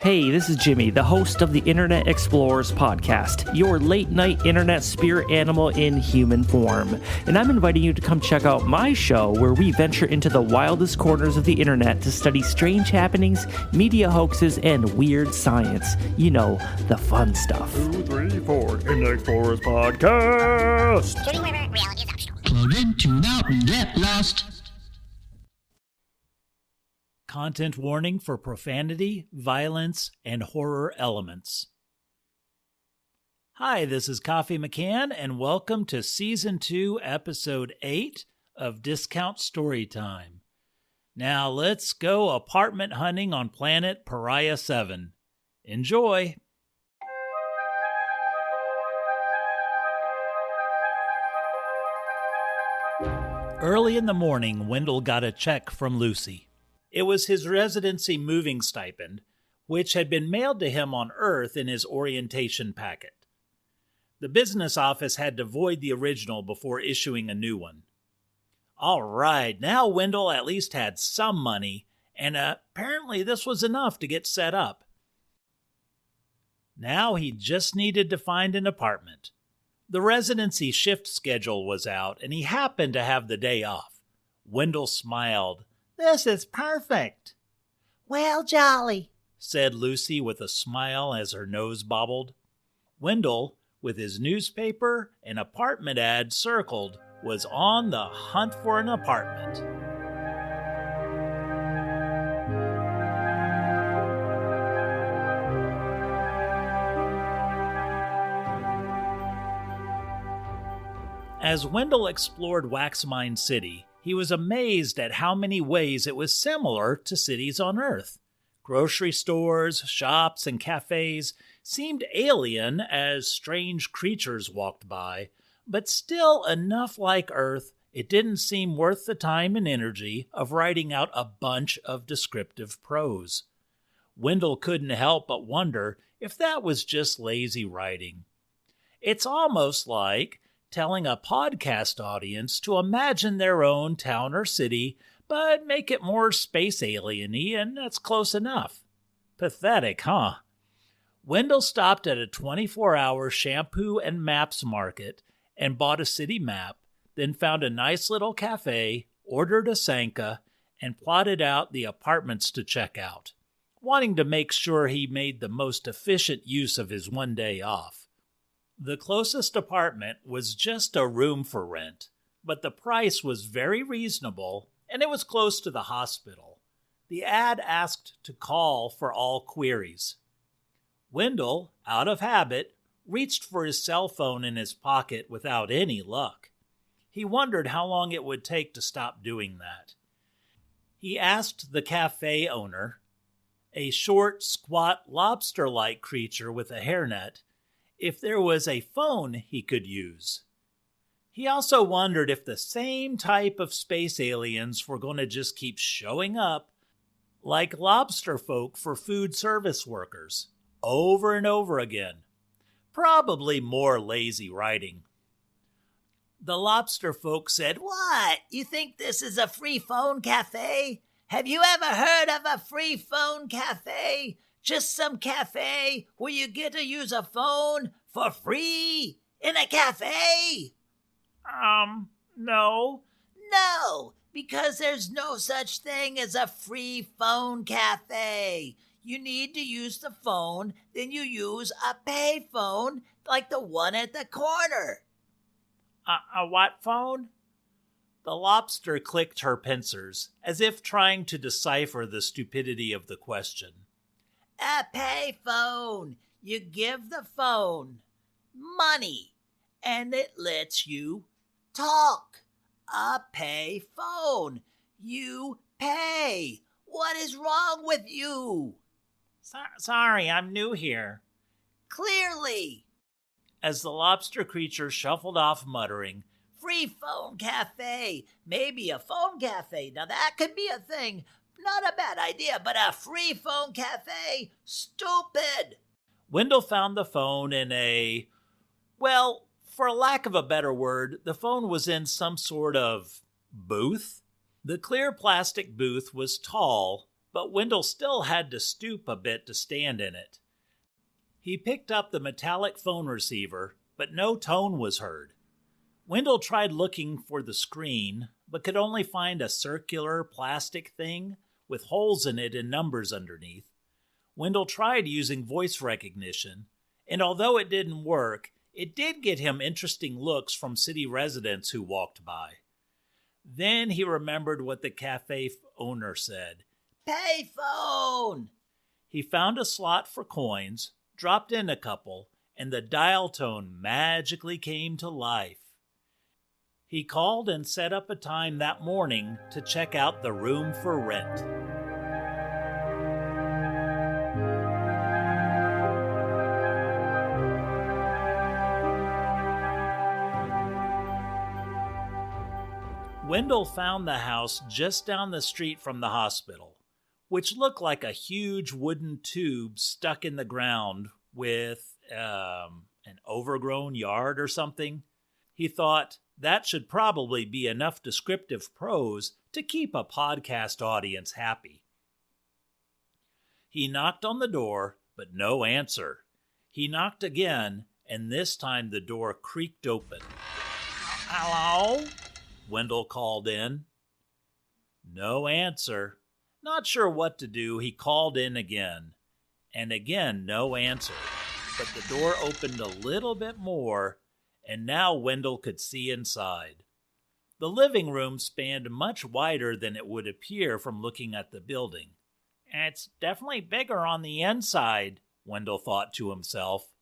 Hey, this is Jimmy, the host of the Internet Explorers podcast, your late-night internet spirit animal in human form. And I'm inviting you to come check out my show where we venture into the wildest corners of the internet to study strange happenings, media hoaxes, and weird science. You know, the fun stuff. 2, 3, 4, Internet Explorers podcast! Shooting wherever reality is optional. Plug in, tune out, and get lost. Content warning for profanity, violence, and horror elements. Hi, this is Coffee McCann, and welcome to Season 2, Episode 8 of Discount Storytime. Now let's go apartment hunting on planet Pariah-7. Enjoy! Early in the morning, Wendell got a check from Lucy. It was his residency moving stipend, which had been mailed to him on Earth in his orientation packet. The business office had to void the original before issuing a new one. All right, now Wendell at least had some money, and apparently this was enough to get set up. Now he just needed to find an apartment. The residency shift schedule was out, and he happened to have the day off. Wendell smiled. "This is perfect." "Well, jolly," said Lucy with a smile as her nose bobbled. Wendell, with his newspaper and apartment ad circled, was on the hunt for an apartment. As Wendell explored Waxmine City, he was amazed at how many ways it was similar to cities on Earth. Grocery stores, shops, and cafes seemed alien as strange creatures walked by, but still enough like Earth, it didn't seem worth the time and energy of writing out a bunch of descriptive prose. Wendell couldn't help but wonder if that was just lazy writing. It's almost like telling a podcast audience to imagine their own town or city, but make it more space alien-y, and that's close enough. Pathetic, huh? Wendell stopped at a 24-hour shampoo and maps market and bought a city map, then found a nice little cafe, ordered a Sanka, and plotted out the apartments to check out, wanting to make sure he made the most efficient use of his one day off. The closest apartment was just a room for rent, but the price was very reasonable, and it was close to the hospital. The ad asked to call for all queries. Wendell, out of habit, reached for his cell phone in his pocket without any luck. He wondered how long it would take to stop doing that. He asked the cafe owner, a short, squat, lobster-like creature with a hairnet, if there was a phone he could use. He also wondered if the same type of space aliens were going to just keep showing up like lobster folk for food service workers, over and over again. Probably more lazy writing. The lobster folk said, "What? You think this is a free phone cafe? Have you ever heard of a free phone cafe? Just some cafe where you get to use a phone for free in a cafe?" No. No, because there's no such thing as a free phone cafe. You need to use the phone, then you use a pay phone like the one at the corner. A what phone? The lobster clicked her pincers, as if trying to decipher the stupidity of the question. A pay phone. You give the phone money, and it lets you talk. A pay phone. You pay. What is wrong with you? Sorry, I'm new here. Clearly. As the lobster creature shuffled off muttering, Free phone cafe. Maybe a phone cafe. Now that could be a thing. Not a bad idea, but a free phone cafe? Stupid. Wendell found the phone in a, well, for lack of a better word, the phone was in some sort of booth. The clear plastic booth was tall, but Wendell still had to stoop a bit to stand in it. He picked up the metallic phone receiver, but no tone was heard. Wendell tried looking for the screen, but could only find a circular plastic thing with holes in it and numbers underneath. Wendell tried using voice recognition, and although it didn't work, it did get him interesting looks from city residents who walked by. Then he remembered what the cafe owner said. Payphone! He found a slot for coins, dropped in a couple, and the dial tone magically came to life. He called and set up a time that morning to check out the room for rent. Wendell found the house just down the street from the hospital, which looked like a huge wooden tube stuck in the ground with an overgrown yard or something. He thought that should probably be enough descriptive prose to keep a podcast audience happy. He knocked on the door, but no answer. He knocked again, and this time the door creaked open. "Hello?" Wendell called in. No answer. Not sure what to do, he called in again. And again, no answer. But the door opened a little bit more, and now Wendell could see inside. The living room spanned much wider than it would appear from looking at the building. "It's definitely bigger on the inside," Wendell thought to himself.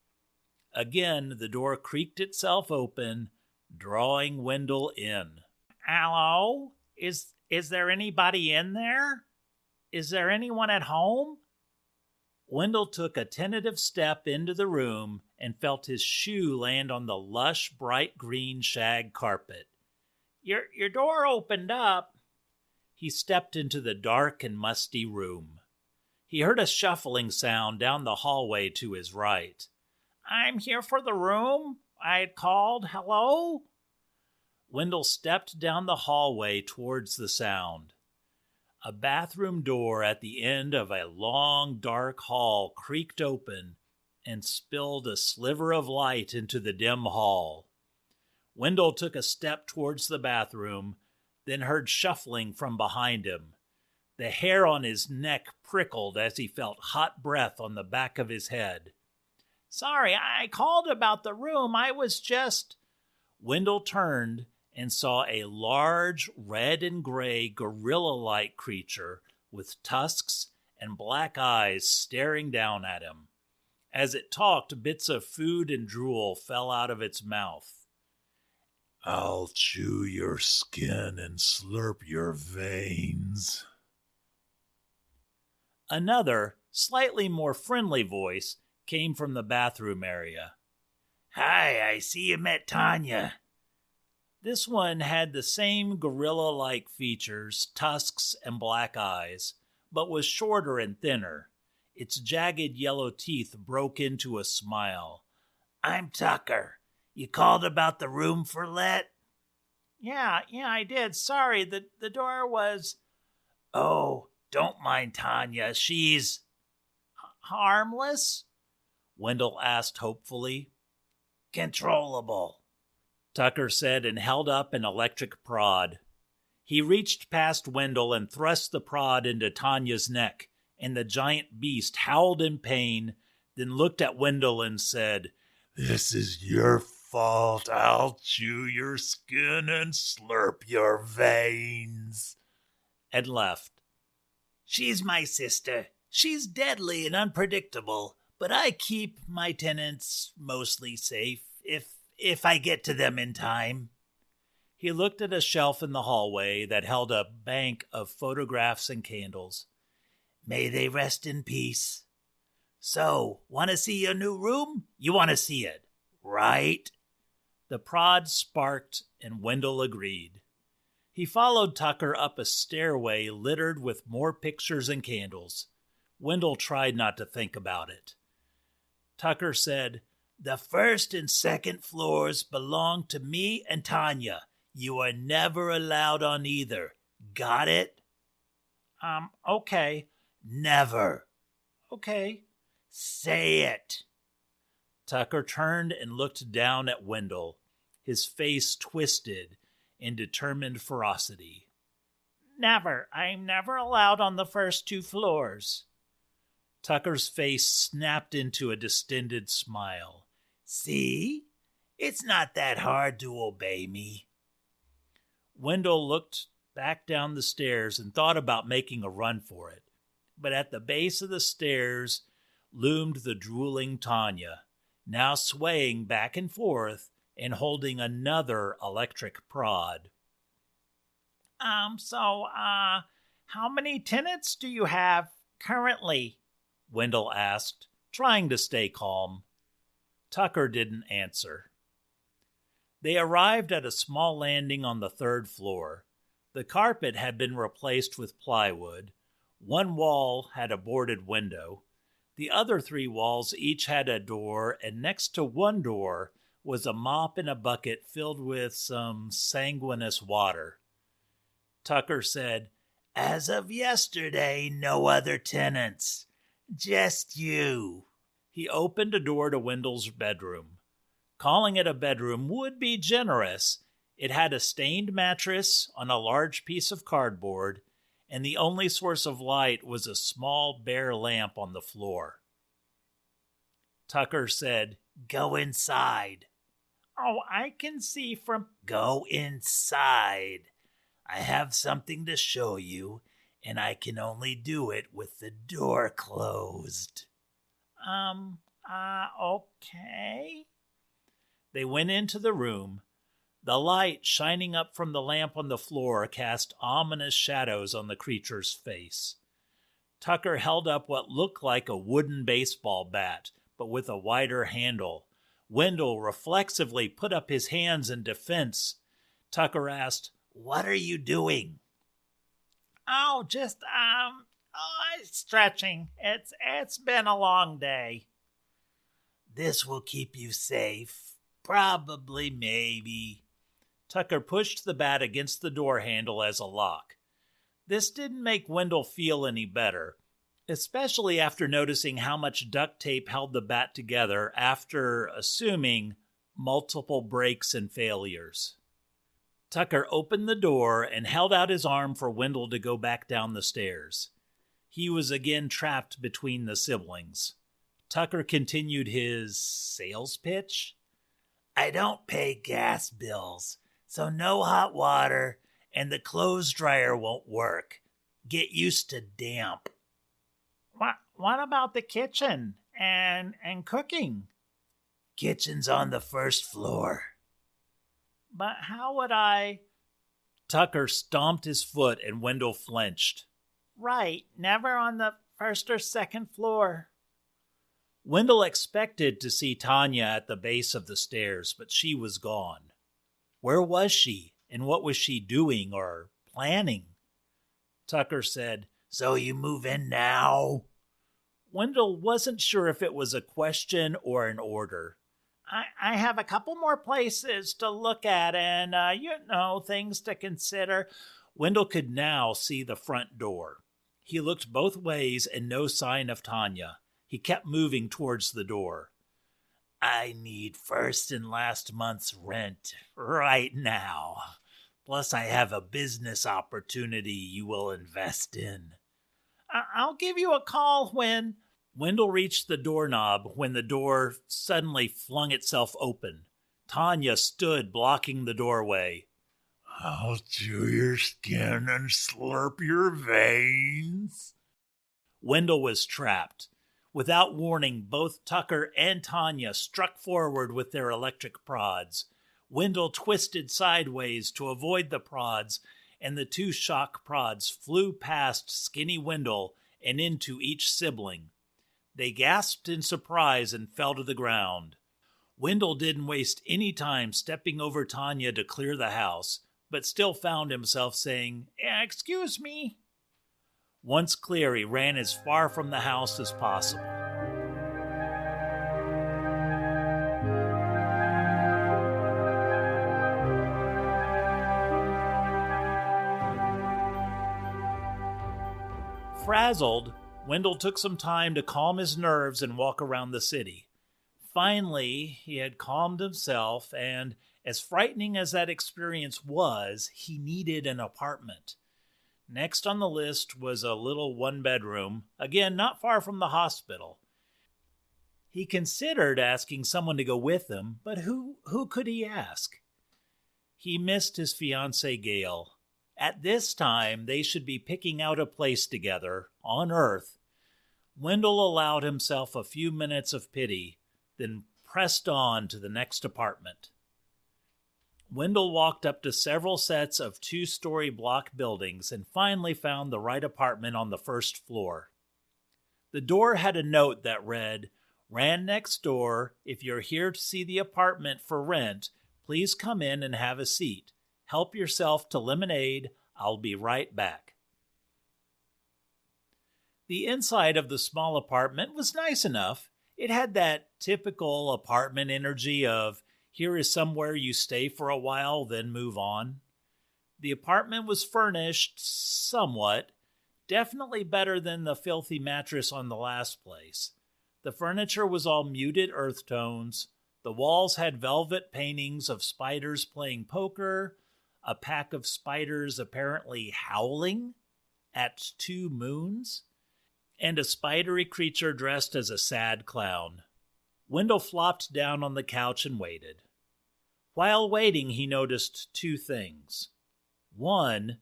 Again, the door creaked itself open, drawing Wendell in. "Hello? Is there anybody in there? Is there anyone at home?" Wendell took a tentative step into the room and felt his shoe land on the lush, bright green shag carpet. Your door opened up." He stepped into the dark and musty room. He heard a shuffling sound down the hallway to his right. "I'm here for the room I had called. Hello?" Wendell stepped down the hallway towards the sound. A bathroom door at the end of a long, dark hall creaked open and spilled a sliver of light into the dim hall. Wendell took a step towards the bathroom, then heard shuffling from behind him. The hair on his neck prickled as he felt hot breath on the back of his head. "Sorry, I called about the room. I was just..." Wendell turned and saw a large red and gray gorilla-like creature with tusks and black eyes staring down at him. As it talked, bits of food and drool fell out of its mouth. "I'll chew your skin and slurp your veins." Another, slightly more friendly voice came from the bathroom area. "Hi, I see you met Tanya." This one had the same gorilla-like features, tusks, and black eyes, but was shorter and thinner. Its jagged yellow teeth broke into a smile. "I'm Tucker. You called about the room for let?" Yeah, I did. Sorry, the door was..." "Oh, don't mind Tanya. She's..." "Harmless?" Wendell asked hopefully. "Controllable," Tucker said and held up an electric prod. He reached past Wendell and thrust the prod into Tanya's neck, and the giant beast howled in pain, then looked at Wendell and said, "This is your fault. I'll chew your skin and slurp your veins," and left. "She's my sister. She's deadly and unpredictable, but I keep my tenants mostly safe if I get to them in time." He looked at a shelf in the hallway that held a bank of photographs and candles. "May they rest in peace. So, want to see your new room? You want to see it, right?" The prod sparked, and Wendell agreed. He followed Tucker up a stairway littered with more pictures and candles. Wendell tried not to think about it. Tucker said, "The first and second floors belong to me and Tanya. You are never allowed on either. Got it?" Okay. Never. Okay. Say it. Tucker turned and looked down at Wendell, his face twisted in determined ferocity. Never. I'm never allowed on the first 2 floors. Tucker's face snapped into a distended smile. See? It's not that hard to obey me. Wendell looked back down the stairs and thought about making a run for it. But at the base of the stairs loomed the drooling Tanya, now swaying back and forth and holding another electric prod. How many tenants do you have currently? Wendell asked, trying to stay calm. Tucker didn't answer. They arrived at a small landing on the 3rd floor. The carpet had been replaced with plywood. One wall had a boarded window. The other 3 walls each had a door, and next to one door was a mop and a bucket filled with some sanguineous water. Tucker said, As of yesterday, no other tenants. Just you. He opened a door to Wendell's bedroom. Calling it a bedroom would be generous. It had a stained mattress on a large piece of cardboard, and the only source of light was a small bare lamp on the floor. Tucker said, Go inside. Oh, I can see from... Go inside. I have something to show you, and I can only do it with the door closed. Okay. They went into the room. The light shining up from the lamp on the floor cast ominous shadows on the creature's face. Tucker held up what looked like a wooden baseball bat, but with a wider handle. Wendell reflexively put up his hands in defense. Tucker asked, What are you doing? Just stretching. It's been a long day. This will keep you safe. Probably, maybe. Tucker pushed the bat against the door handle as a lock. This didn't make Wendell feel any better, especially after noticing how much duct tape held the bat together after assuming multiple breaks and failures. Tucker opened the door and held out his arm for Wendell to go back down the stairs. He was again trapped between the siblings. Tucker continued his sales pitch. I don't pay gas bills, so no hot water, and the clothes dryer won't work. Get used to damp. What about the kitchen and cooking? Kitchen's on the 1st floor. But how would I... Tucker stomped his foot and Wendell flinched. Right, never on the 1st or 2nd floor. Wendell expected to see Tanya at the base of the stairs, but she was gone. Where was she, and what was she doing or planning? Tucker said, So you move in now? Wendell wasn't sure if it was a question or an order. I have a couple more places to look at and, things to consider. Wendell could now see the front door. He looked both ways and no sign of Tanya. He kept moving towards the door. I need first and last month's rent right now. Plus, I have a business opportunity you will invest in. I'll give you a call when... Wendell reached the doorknob when the door suddenly flung itself open. Tanya stood blocking the doorway. I'll chew your skin and slurp your veins. Wendell was trapped. Without warning, both Tucker and Tanya struck forward with their electric prods. Wendell twisted sideways to avoid the prods, and the 2 shock prods flew past skinny Wendell and into each sibling. They gasped in surprise and fell to the ground. Wendell didn't waste any time stepping over Tanya to clear the house, but still found himself saying, Excuse me. Once clear, he ran as far from the house as possible. Frazzled, Wendell took some time to calm his nerves and walk around the city. Finally, he had calmed himself, and as frightening as that experience was, he needed an apartment. Next on the list was a little one-bedroom, again not far from the hospital. He considered asking someone to go with him, but who could he ask? He missed his fiancée Gail. At this time, they should be picking out a place together, on Earth. Wendell allowed himself a few minutes of pity, then pressed on to the next apartment. Wendell walked up to several sets of 2-story block buildings and finally found the right apartment on the first floor. The door had a note that read, "Ran next door. If you're here to see the apartment for rent, please come in and have a seat. Help yourself to lemonade. I'll be right back." The inside of the small apartment was nice enough. It had that typical apartment energy of, here is somewhere you stay for a while, then move on. The apartment was furnished somewhat, definitely better than the filthy mattress on the last place. The furniture was all muted earth tones. The walls had velvet paintings of spiders playing poker, a pack of spiders apparently howling at 2 moons, and a spidery creature dressed as a sad clown. Wendell flopped down on the couch and waited. While waiting, he noticed 2 things. 1,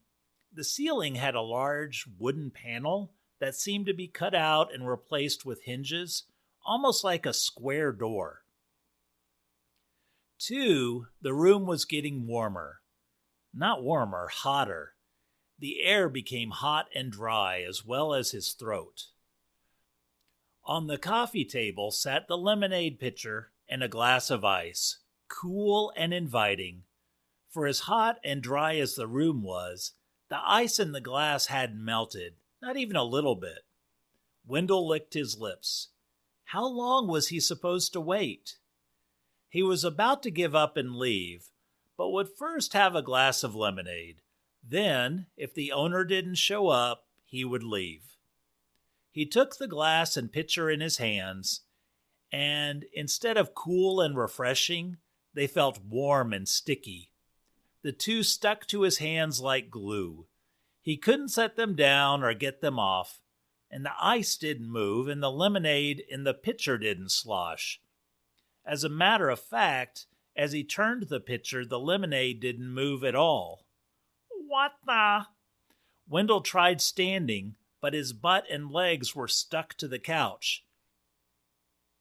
the ceiling had a large wooden panel that seemed to be cut out and replaced with hinges, almost like a square door. 2, the room was getting warmer. Not warmer, hotter. The air became hot and dry, as well as his throat. On the coffee table sat the lemonade pitcher and a glass of ice, cool and inviting. For as hot and dry as the room was, the ice in the glass hadn't melted, not even a little bit. Wendell licked his lips. How long was he supposed to wait? He was about to give up and leave, but would first have a glass of lemonade. Then, if the owner didn't show up, he would leave. He took the glass and pitcher in his hands, and instead of cool and refreshing, they felt warm and sticky. The 2 stuck to his hands like glue. He couldn't set them down or get them off, and the ice didn't move, and the lemonade in the pitcher didn't slosh. As a matter of fact, as he turned the pitcher, the lemonade didn't move at all. What the? Wendell tried standing, but his butt and legs were stuck to the couch.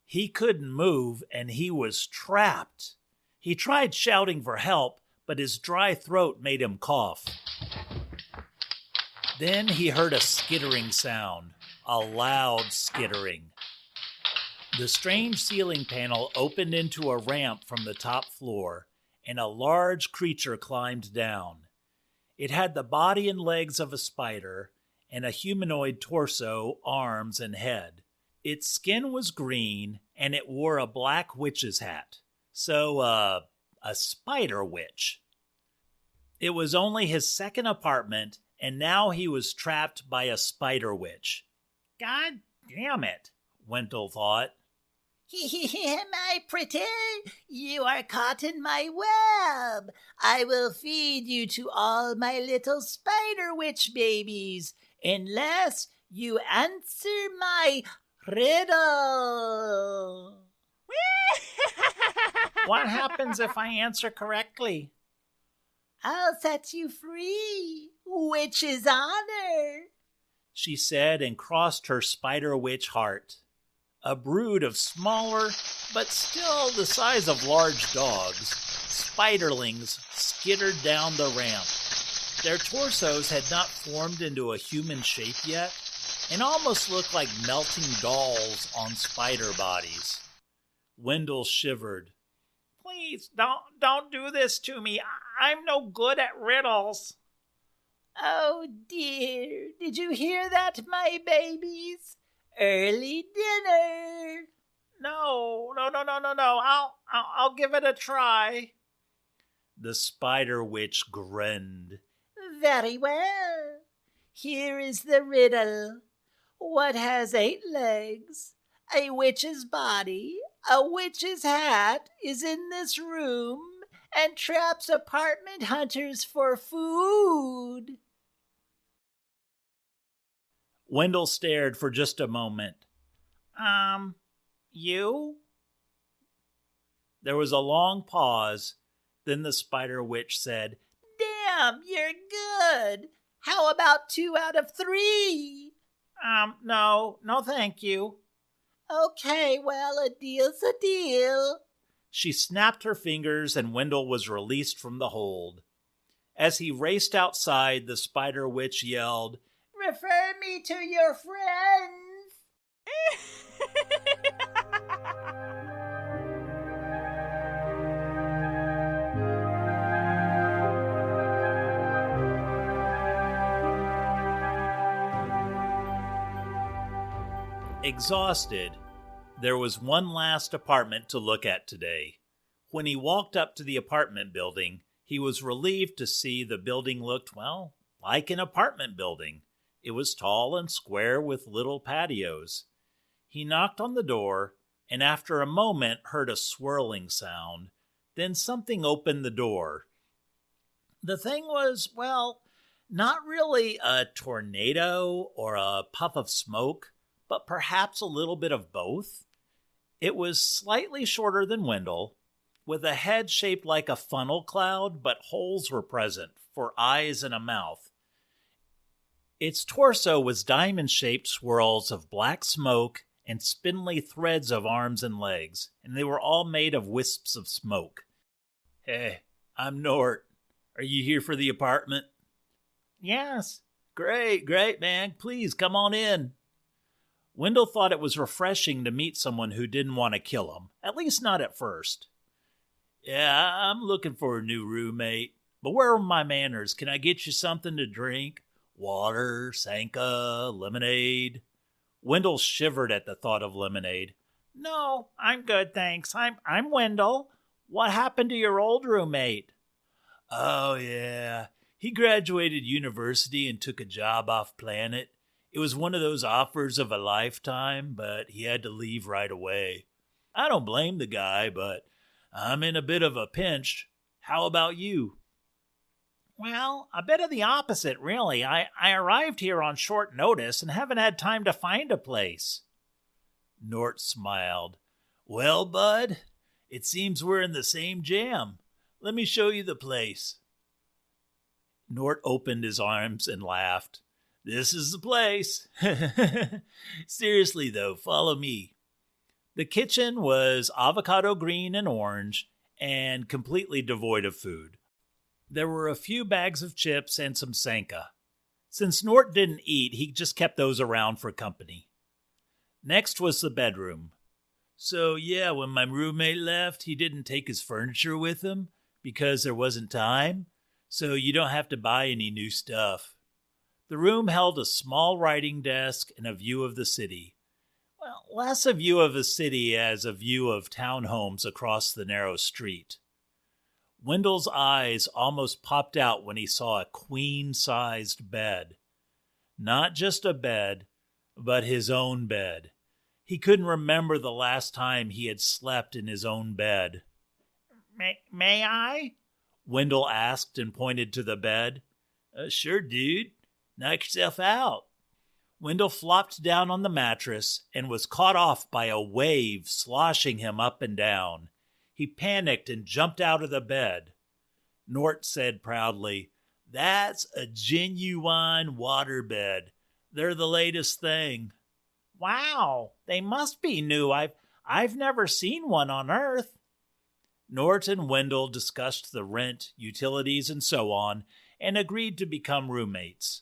He couldn't move, and he was trapped. He tried shouting for help, but his dry throat made him cough. Then he heard a skittering sound, a loud skittering. The strange ceiling panel opened into a ramp from the top floor, and a large creature climbed down. It had the body and legs of a spider, and a humanoid torso, arms, and head. Its skin was green, and it wore a black witch's hat. So, a spider witch. It was only his second apartment, and now he was trapped by a spider witch. God damn it, Wendell thought. My pretty, you are caught in my web. I will feed you to all my little spider witch babies, unless you answer my riddle. What happens if I answer correctly? I'll set you free, witch's honor, she said, and crossed her spider witch heart. A brood of smaller, but still the size of large dogs, spiderlings skittered down the ramp. Their torsos had not formed into a human shape yet, and almost looked like melting dolls on spider bodies. Wendell shivered. Please, don't do this to me. I'm no good at riddles. Oh dear, did you hear that, my babies? Early dinner. No. I'll give it a try. The spider witch grinned. Very well. Here is the riddle. What has 8 legs? A witch's body, a witch's hat is in this room and traps apartment hunters for food. Wendell stared for just a moment. You? There was a long pause. Then the spider witch said, Damn, you're good. How about 2 out of 3? No, thank you. Okay, well, a deal's a deal. She snapped her fingers and Wendell was released from the hold. As he raced outside, the spider witch yelled, Refer me to your friends. Exhausted, there was one last apartment to look at today. When he walked up to the apartment building, he was relieved to see the building looked, well, like an apartment building. It was tall and square with little patios. He knocked on the door, and after a moment heard a swirling sound. Then something opened the door. The thing was, well, not really a tornado or a puff of smoke, but perhaps a little bit of both. It was slightly shorter than Wendell, with a head shaped like a funnel cloud, but holes were present for eyes and a mouth. Its torso was diamond-shaped swirls of black smoke and spindly threads of arms and legs, and they were all made of wisps of smoke. Hey, I'm Nort. Are you here for the apartment? Yes. Great, man. Please, come on in. Wendell thought it was refreshing to meet someone who didn't want to kill him, at least not at first. Yeah, I'm looking for a new roommate, but where are my manners? Can I get you something to drink? Water, Sanka, lemonade? Wendell shivered at the thought of lemonade. No, I'm good, thanks. I'm Wendell. What happened to your old roommate? Oh, yeah. He graduated university and took a job off planet. It was one of those offers of a lifetime, but he had to leave right away. I don't blame the guy, but I'm in a bit of a pinch. How about you? Well, a bit of the opposite, really. I arrived here on short notice and haven't had time to find a place. Nort smiled. Well, bud, it seems we're in the same jam. Let me show you the place. Nort opened his arms and laughed. This is the place. Seriously, though, follow me. The kitchen was avocado green and orange and completely devoid of food. There were a few bags of chips and some Sanka. Since Nort didn't eat, he just kept those around for company. Next was the bedroom. So, yeah, when my roommate left, he didn't take his furniture with him because there wasn't time, so you don't have to buy any new stuff. The room held a small writing desk and a view of the city. Well, less a view of the city as a view of townhomes across the narrow street. Wendell's eyes almost popped out when he saw a queen-sized bed. Not just a bed, but his own bed. He couldn't remember the last time he had slept in his own bed. May I? Wendell asked and pointed to the bed. Sure, dude. Knock yourself out. Wendell flopped down on the mattress and was caught off by a wave sloshing him up and down. He panicked and jumped out of the bed. Nort said proudly, That's a genuine waterbed. They're the latest thing. Wow, they must be new. I've never seen one on Earth. Nort and Wendell discussed the rent, utilities, and so on, and agreed to become roommates.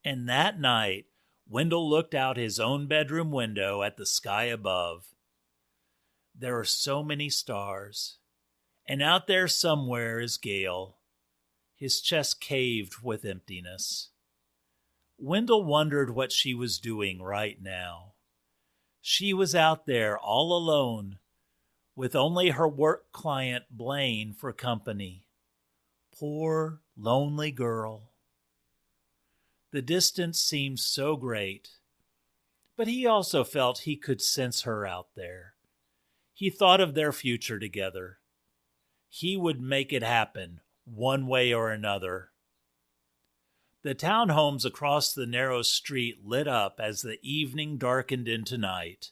And that night, Wendell looked out his own bedroom window at the sky above. There are so many stars, and out there somewhere is Gale. His chest caved with emptiness. Wendell wondered what she was doing right now. She was out there all alone, with only her work client Blaine for company. Poor, lonely girl. The distance seemed so great, but he also felt he could sense her out there. He thought of their future together. He would make it happen one way or another. The townhomes across the narrow street lit up as the evening darkened into night,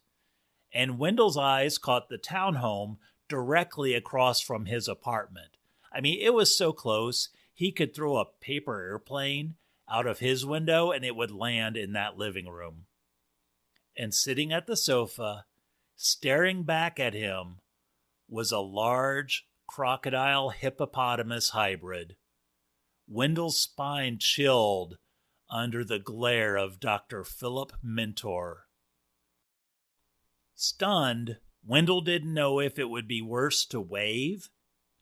and Wendell's eyes caught the townhome directly across from his apartment. I mean, it was so close, he could throw a paper airplane out of his window and it would land in that living room. And sitting at the sofa, staring back at him, was a large crocodile hippopotamus hybrid. Wendell's spine chilled under the glare of Dr. Philip Mentor. Stunned, Wendell didn't know if it would be worse to wave,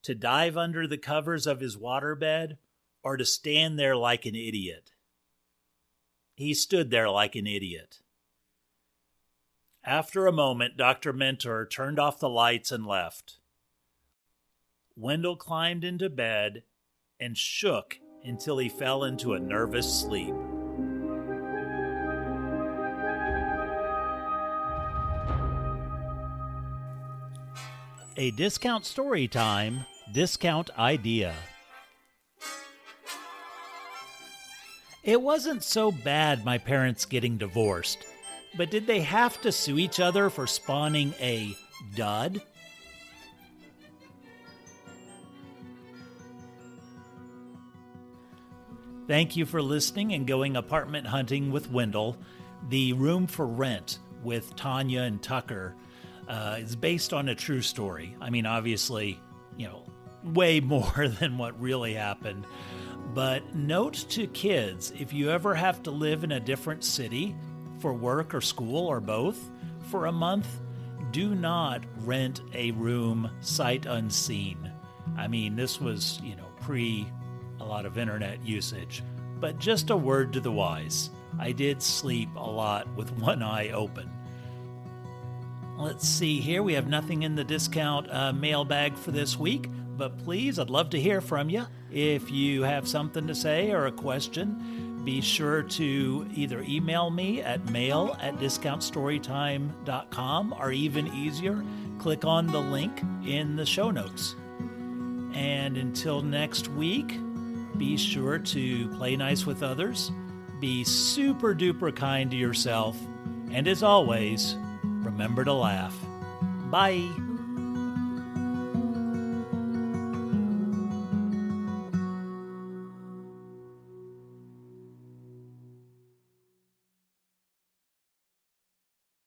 to dive under the covers of his waterbed, or to stand there like an idiot. He stood there like an idiot. After a moment, Dr. Mentor turned off the lights and left. Wendell climbed into bed and shook until he fell into a nervous sleep. A discount story time, discount idea. It wasn't so bad my parents getting divorced, but did they have to sue each other for spawning a dud? Thank you for listening and going apartment hunting with Wendell. The Room for Rent with Tanya and Tucker is based on a true story. I mean, obviously, way more than what really happened. But note to kids, if you ever have to live in a different city for work or school or both for a month, do not rent a room sight unseen. I mean, this was, pre a lot of internet usage. But just a word to the wise. I did sleep a lot with one eye open. Let's see here. We have nothing in the discount mailbag for this week, but please, I'd love to hear from you. If you have something to say or a question, be sure to either email me at mail@discountstorytime.com, or even easier, click on the link in the show notes. And until next week, be sure to play nice with others, be super duper kind to yourself, and as always, remember to laugh. Bye.